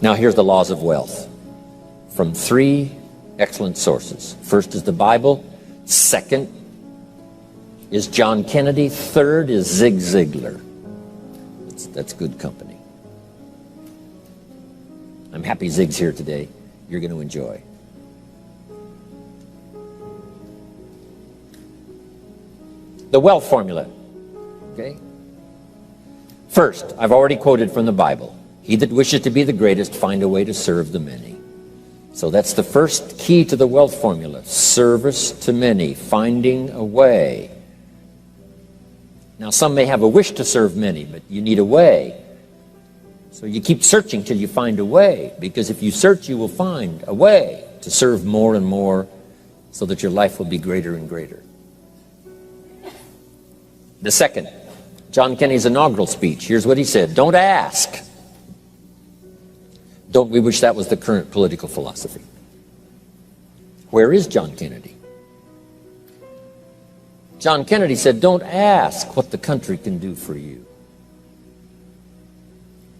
Now here's the laws of wealth from three excellent sources. First is the Bible. Second is John Kennedy. Third is Zig Zigler. That's good company. I'm happy Zig's here today. You're going to enjoy. The wealth formula. Okay? First, I've already quoted from the Bible. He that wishes to be the greatest, find a way to serve the many. So that's the first key to the wealth formula. Service to many, finding a way. Now, some may have a wish to serve many, but you need a way. So you keep searching till you find a way, because if you search, you will find a way to serve more and more so that your life will be greater and greater. The second, John Kennedy's inaugural speech. Here's what he said. Don't ask. Don't we wish that was the current political philosophy? Where is John Kennedy? John Kennedy said, don't ask what the country can do for you.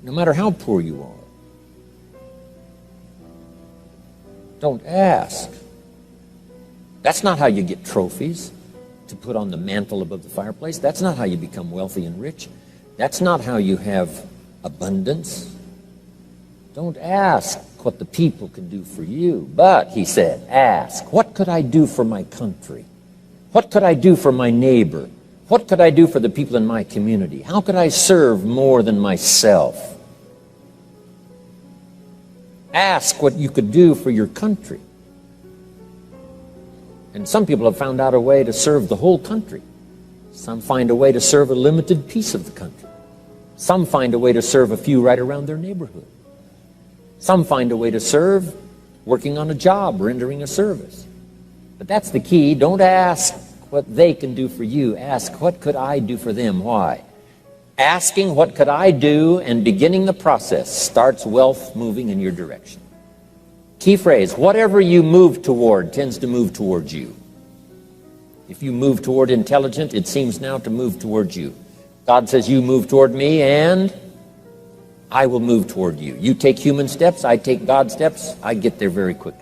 No matter how poor you are. Don't ask. That's not how you get trophies to put on the mantle above the fireplace. That's not how you become wealthy and rich. That's not how you have abundance. Don't ask what the people can do for you. But, he said, ask, what could I do for my country? What could I do for my neighbor? What could I do for the people in my community? How could I serve more than myself? Ask what you could do for your country. And some people have found out a way to serve the whole country. Some find a way to serve a limited piece of the country. Some find a way to serve a few right around their neighborhood. Some find a way to serve working on a job, rendering a service. But that's the key. Don't ask what they can do for you. Ask, what could I do for them? Why? Asking, what could I do, and beginning the process starts wealth moving in your direction. Key phrase, whatever you move toward tends to move towards you. If you move toward intelligent, it seems now to move towards you. God says, you move toward me, and I will move toward you. You take human steps, I take God's steps, I get there very quickly.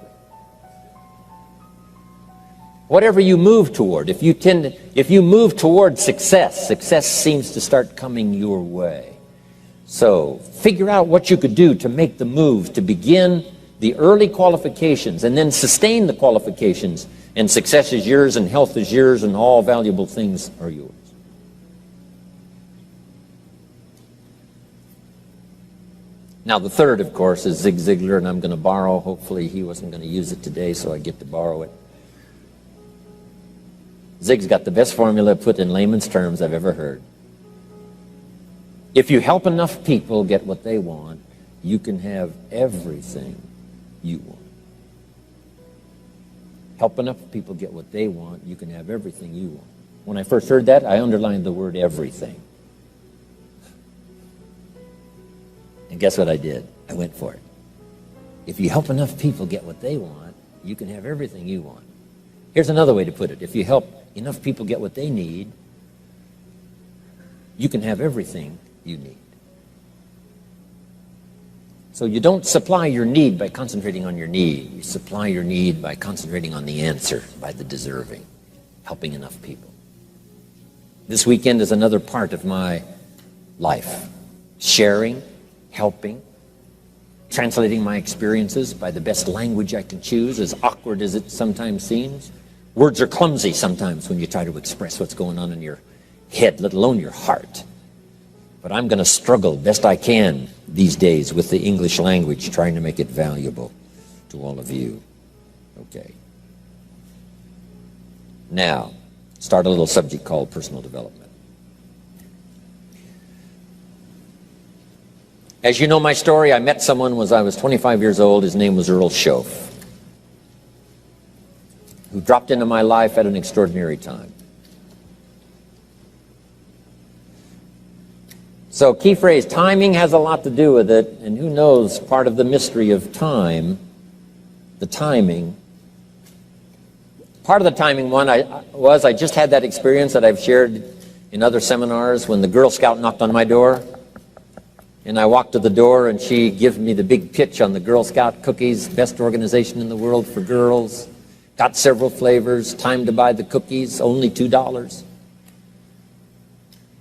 Whatever you move toward, if you move toward success, success seems to start coming your way. So figure out what you could do to make the move, to begin the early qualifications, and then sustain the qualifications, and success is yours, and health is yours, and all valuable things are yours. Now, the third, of course, is Zig Zigler, and I'm going to borrow. Hopefully, he wasn't going to use it today, so I get to borrow it. Zig's got the best formula put in layman's terms I've ever heard. If you help enough people get what they want, you can have everything you want. Help enough people get what they want, you can have everything you want. When I first heard that, I underlined the word everything. And guess what I did? I went for it. If you help enough people get what they want, you can have everything you want. Here's another way to put it. If you help enough people get what they need, you can have everything you need. So you don't supply your need by concentrating on your need. You supply your need by concentrating on the answer, by the deserving, helping enough people. This weekend is another part of my life. Sharing, helping, translating my experiences by the best language I can choose, as awkward as it sometimes seems. Words are clumsy sometimes when you try to express what's going on in your head, let alone your heart. But I'm going to struggle best I can these days with the English language, trying to make it valuable to all of you. Okay. Now, start a little subject called personal development. As you know my story, I met someone when I was 25 years old. His name was Earl Schoaf, who dropped into my life at an extraordinary time. So, key phrase, timing has a lot to do with it, and who knows, part of the mystery of time, the timing. Part of the timing one I just had that experience that I've shared in other seminars when the Girl Scout knocked on my door. And I walked to the door, and she gives me the big pitch on the Girl Scout cookies, best organization in the world for girls. Got several flavors, time to buy the cookies, only $2.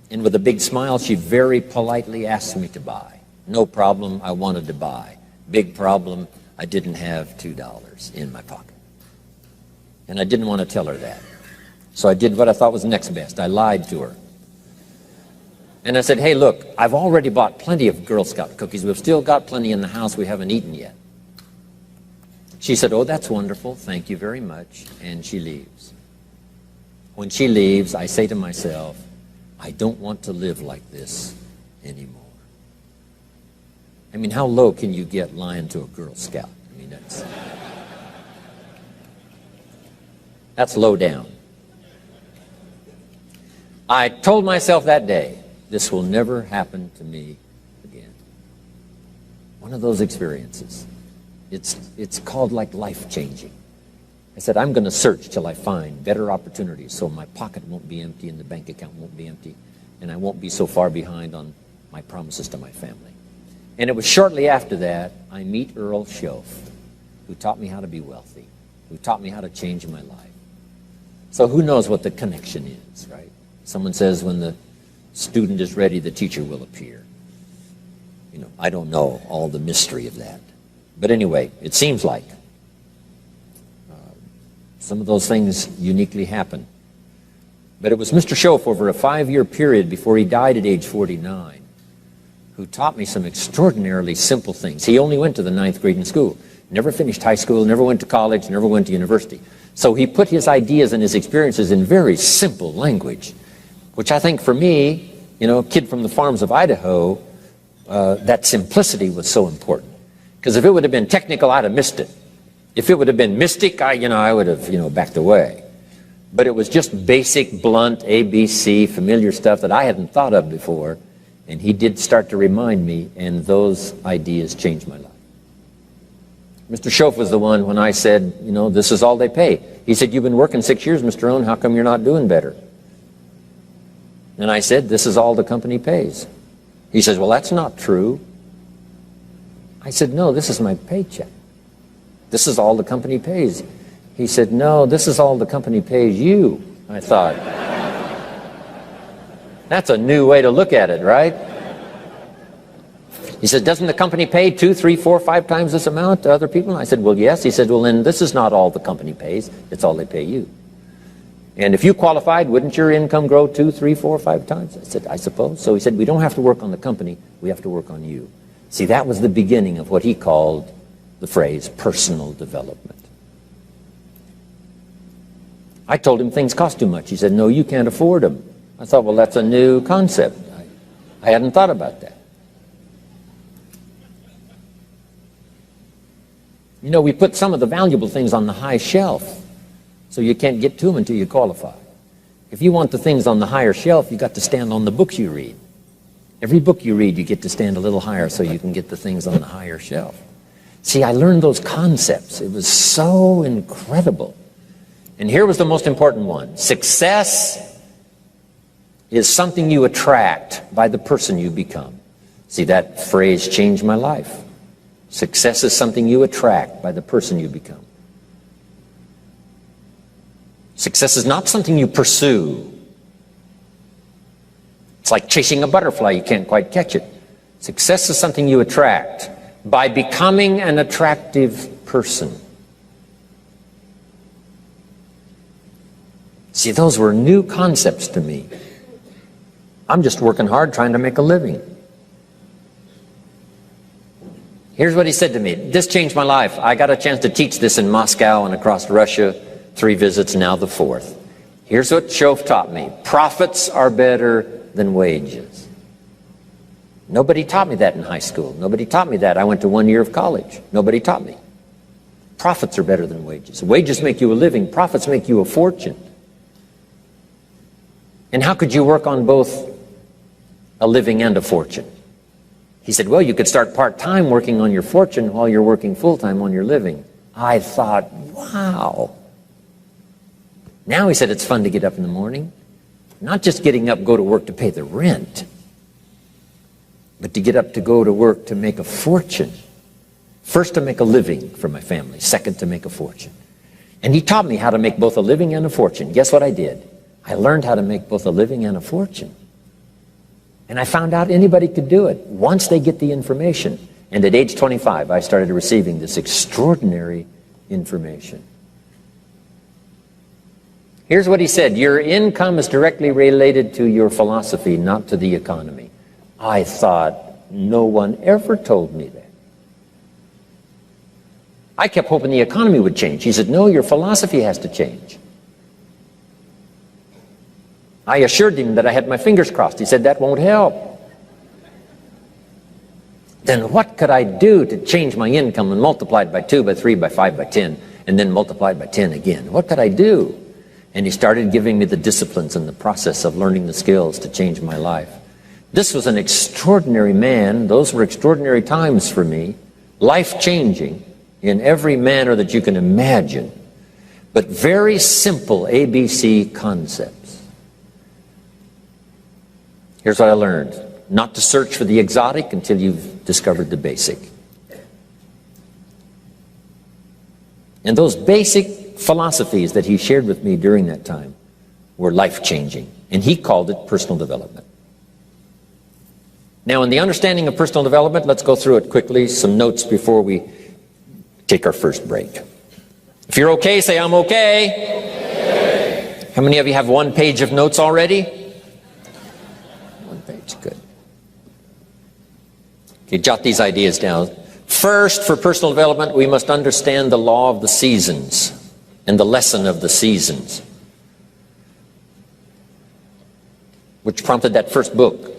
And with a big smile, she very politely asked me to buy. No problem, I wanted to buy. Big problem, I didn't have $2 in my pocket. And I didn't want to tell her that. So I did what I thought was next best. I lied to her. And I said, hey, look, I've already bought plenty of Girl Scout cookies. We've still got plenty in the house we haven't eaten yet. She said, oh, that's wonderful. Thank you very much. And she leaves. When she leaves, I say to myself, I don't want to live like this anymore. I mean, how low can you get lying to a Girl Scout? I mean, that's low down. I told myself that day, this will never happen to me again. One of those experiences. It's called like life-changing. I said, I'm going to search till I find better opportunities so my pocket won't be empty and the bank account won't be empty and I won't be so far behind on my promises to my family. And it was shortly after that I meet Earl Schoaf, who taught me how to be wealthy, who taught me how to change my life. So who knows what the connection is, right? Someone says when the student is ready, the teacher will appear. You know, I don't know all the mystery of that. But anyway, it seems like some of those things uniquely happen. But it was Mr. Schoaf over a 5-year period before he died at age 49 who taught me some extraordinarily simple things. He only went to the 9th grade in school, never finished high school, never went to college, never went to university. So he put his ideas and his experiences in very simple language, which I think for me, you know, a kid from the farms of Idaho, that simplicity was so important. Because if it would have been technical, I'd have missed it. If it would have been mystic, I would have, backed away. But it was just basic, blunt, ABC, familiar stuff that I hadn't thought of before. And he did start to remind me, and those ideas changed my life. Mr. Schoaf was the one when I said, this is all they pay. He said, you've been working 6 years, Mr. Rohn, how come you're not doing better? And I said, this is all the company pays. He says, well, that's not true. I said, no, this is my paycheck. This is all the company pays. He said, no, this is all the company pays you. I thought, that's a new way to look at it, right? He said, doesn't the company pay 2, 3, 4, 5 times this amount to other people? I said, well, yes. He said, well, then this is not all the company pays. It's all they pay you. And if you qualified, wouldn't your income grow 2, 3, 4, 5 times? I said, I suppose. So he said, we don't have to work on the company. We have to work on you. See, that was the beginning of what he called the phrase personal development. I told him things cost too much. He said, no, you can't afford them. I thought, well, that's a new concept. I hadn't thought about that. We put some of the valuable things on the high shelf, so you can't get to them until you qualify. If you want the things on the higher shelf, you got to stand on the books you read. Every book you read, you get to stand a little higher so you can get the things on the higher shelf. See, I learned those concepts. It was so incredible. And here was the most important one. Success is something you attract by the person you become. See, that phrase changed my life. Success is something you attract by the person you become. Success is not something you pursue. It's like chasing a butterfly. You can't quite catch it. Success is something you attract by becoming an attractive person. See, those were new concepts to me. I'm just working hard trying to make a living. Here's what he said to me. This changed my life. I got a chance to teach this in Moscow and across Russia. 3 visits, now the 4th. Here's what Schoaf taught me. Profits are better than wages. Nobody taught me that in high school. Nobody taught me that. I went to 1 year of college. Nobody taught me. Profits are better than wages. Wages make you a living. Profits make you a fortune. And how could you work on both a living and a fortune? He said, well, you could start part-time working on your fortune while you're working full-time on your living. I thought, wow. Now, he said, it's fun to get up in the morning. Not just getting up, go to work to pay the rent, but but to get up to go to work to make a fortune. First, to make a living for my family. Second, to make a fortune. And he taught me how to make both a living and a fortune. Guess what I did? I learned how to make both a living and a fortune. And I found out anybody could do it once they get the information. And at age 25, I started receiving this extraordinary information. Here's what he said: your income is directly related to your philosophy, not to the economy. I thought, no one ever told me that. I kept hoping the economy would change. He said, no, your philosophy has to change. I assured him that I had my fingers crossed. He said, that won't help. Then what could I do to change my income and multiply it by 2, by 3, by 5, by 10, and then multiply it by 10 again? What could I do? And he started giving me the disciplines and the process of learning the skills to change my life. This was an extraordinary man. Those were extraordinary times for me, life-changing in every manner that you can imagine, but very simple ABC concepts. Here's what I learned: not to search for the exotic until you've discovered the basic. And those basic philosophies that he shared with me during that time were life-changing, and he called it personal development. Now, in the understanding of personal development, let's go through it quickly, some notes before we take our first break. If you're okay, say, I'm okay. How many of you have 1 page of notes already? 1 page, good. Okay, jot these ideas down. First, for personal development, we must understand the law of the seasons and the lesson of the seasons, which prompted that first book.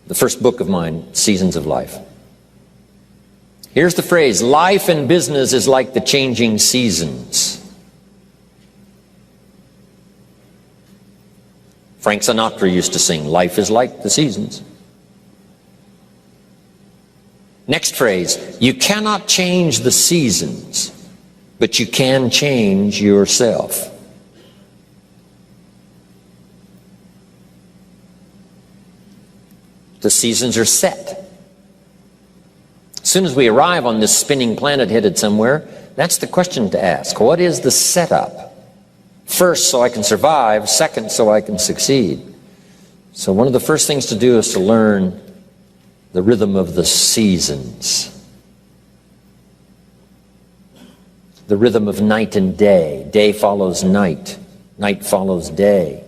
The first book of mine, Seasons of Life. Here's the phrase: life in business is like the changing seasons. Frank Sinatra used to sing, life is like the seasons. Next phrase: you cannot change the seasons, but you can change yourself. The seasons are set. As soon as we arrive on this spinning planet headed somewhere, that's the question to ask. What is the setup? First, so I can survive. Second, so I can succeed. So one of the first things to do is to learn the rhythm of the seasons. The rhythm of night and day. Day follows night. Night follows day.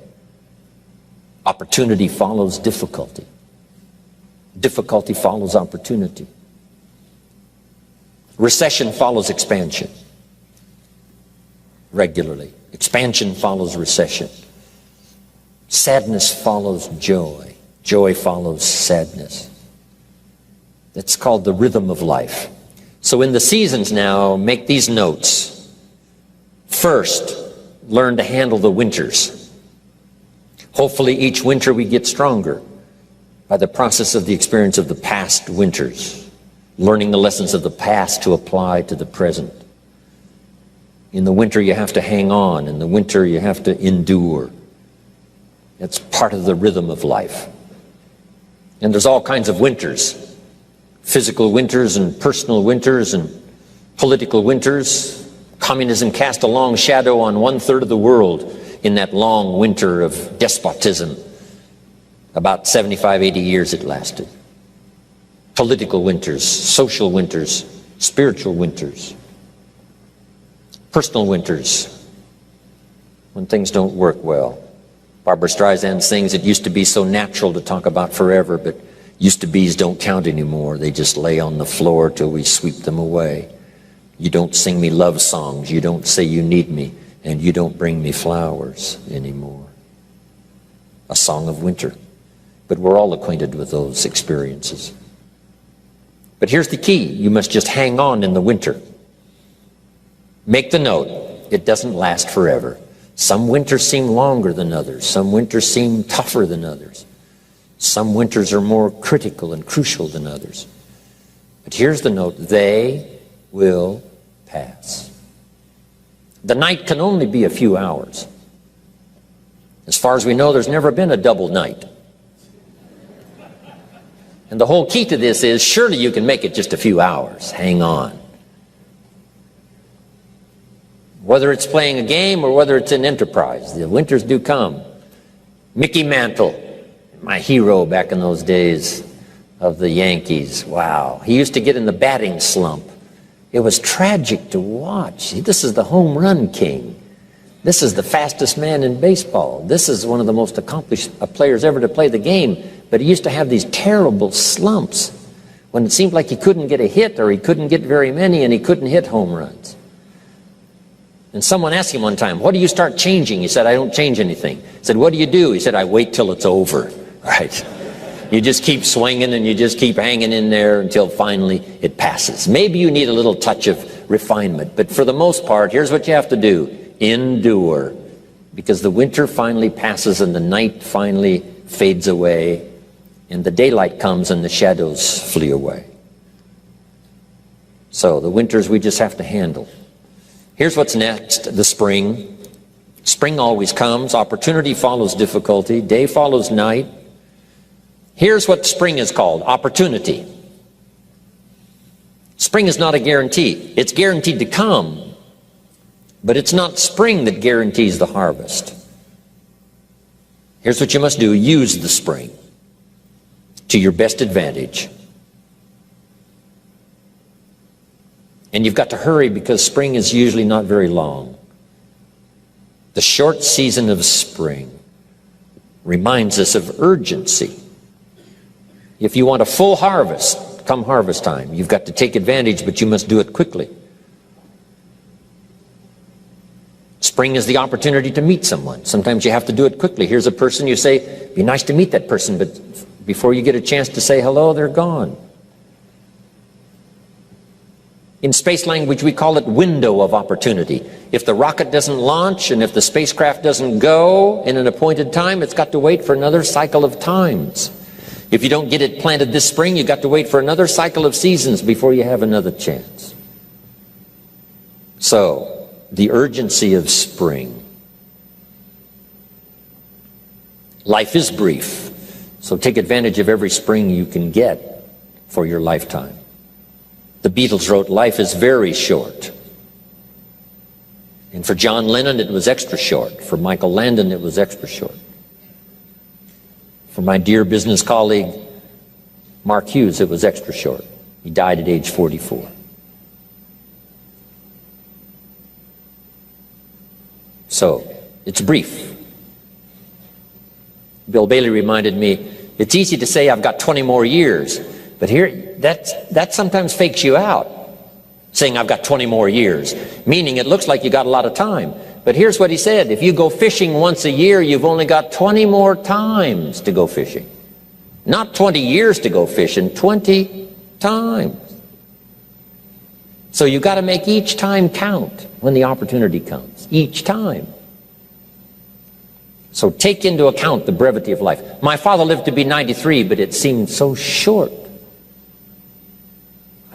Opportunity follows difficulty. Difficulty follows opportunity. Recession follows expansion. Regularly. Expansion follows recession. Sadness follows joy. Joy follows sadness. That's called the rhythm of life. So in the seasons now, make these notes. First, learn to handle the winters. Hopefully each winter we get stronger by the process of the experience of the past winters, learning the lessons of the past to apply to the present. In the winter you have to hang on. In the winter you have to endure. That's part of the rhythm of life. And there's all kinds of winters. Physical winters and personal winters and political winters. Communism cast a long shadow on 1/3 of the world in that long winter of despotism. About 75, 80 years it lasted. Political winters, social winters, spiritual winters, personal winters, when things don't work well. Barbara Streisand sings, it used to be so natural to talk about forever, but used-to-bes don't count anymore. They just lay on the floor till we sweep them away. You don't sing me love songs, you don't say you need me, and you don't bring me flowers anymore. A song of winter. But we're all acquainted with those experiences. But here's the key. You must just hang on in the winter. Make the note. It doesn't last forever. Some winters seem longer than others. Some winters seem tougher than others. Some winters are more critical and crucial than others. But here's the note. They will pass. The night can only be a few hours. As far as we know, there's never been a double night. And the whole key to this is, surely you can make it just a few hours. Hang on. Whether it's playing a game or whether it's an enterprise, the winters do come. Mickey Mantle, my hero back in those days of the Yankees. Wow. He used to get in the batting slump. It was tragic to watch. This is the home run king. This is the fastest man in baseball. This is one of the most accomplished players ever to play the game. But he used to have these terrible slumps when it seemed like he couldn't get a hit, or he couldn't get very many, and he couldn't hit home runs. And someone asked him one time, what do you start changing? He said, I don't change anything. He said, what do you do? He said, I wait till it's over. Right? You just keep swinging and you just keep hanging in there until finally it passes. Maybe you need a little touch of refinement, but for the most part, here's what you have to do. Endure. Because the winter finally passes and the night finally fades away and the daylight comes and the shadows flee away. So the winters we just have to handle. Here's what's next, the spring. Spring always comes. Opportunity follows difficulty. Day follows night. Here's what spring is called, opportunity. Spring is not a guarantee. It's guaranteed to come, but it's not spring that guarantees the harvest. Here's what you must do. Use the spring to your best advantage. And you've got to hurry because spring is usually not very long. The short season of spring reminds us of urgency. If you want a full harvest, come harvest time, you've got to take advantage, but you must do it quickly. Spring is the opportunity to meet someone. Sometimes you have to do it quickly. Here's a person, you say, it'd be nice to meet that person, but before you get a chance to say hello, they're gone. In space language, we call it window of opportunity. If the rocket doesn't launch and if the spacecraft doesn't go in an appointed time, it's got to wait for another cycle of times. If you don't get it planted this spring, you've got to wait for another cycle of seasons before you have another chance. So, the urgency of spring. Life is brief, so take advantage of every spring you can get for your lifetime. The Beatles wrote, life is very short. And for John Lennon, it was extra short. For Michael Landon, it was extra short. For my dear business colleague, Mark Hughes, it was extra short. He died at age 44. So, it's brief. Bill Bailey reminded me, it's easy to say I've got 20 more years. But here, that sometimes fakes you out, saying I've got 20 more years, meaning it looks like you got a lot of time. But here's what he said, if you go fishing once a year, you've only got 20 more times to go fishing. Not 20 years to go fishing, 20 times. So you've got to make each time count when the opportunity comes, each time. So take into account the brevity of life. My father lived to be 93, but it seemed so short.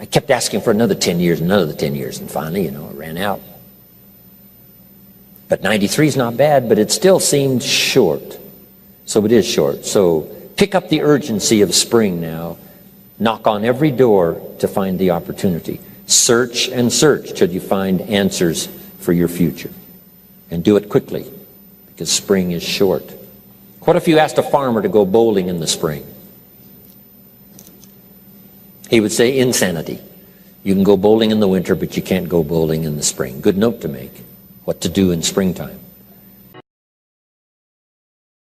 I kept asking for another 10 years, another 10 years, and finally, it ran out. But 93 is not bad, but it still seemed short. So it is short. So pick up the urgency of spring now. Knock on every door to find the opportunity. Search and search till you find answers for your future. And do it quickly, because spring is short. What if you asked a farmer to go bowling in the spring? He would say, insanity. You can go bowling in the winter, but you can't go bowling in the spring. Good note to make. What to do in springtime.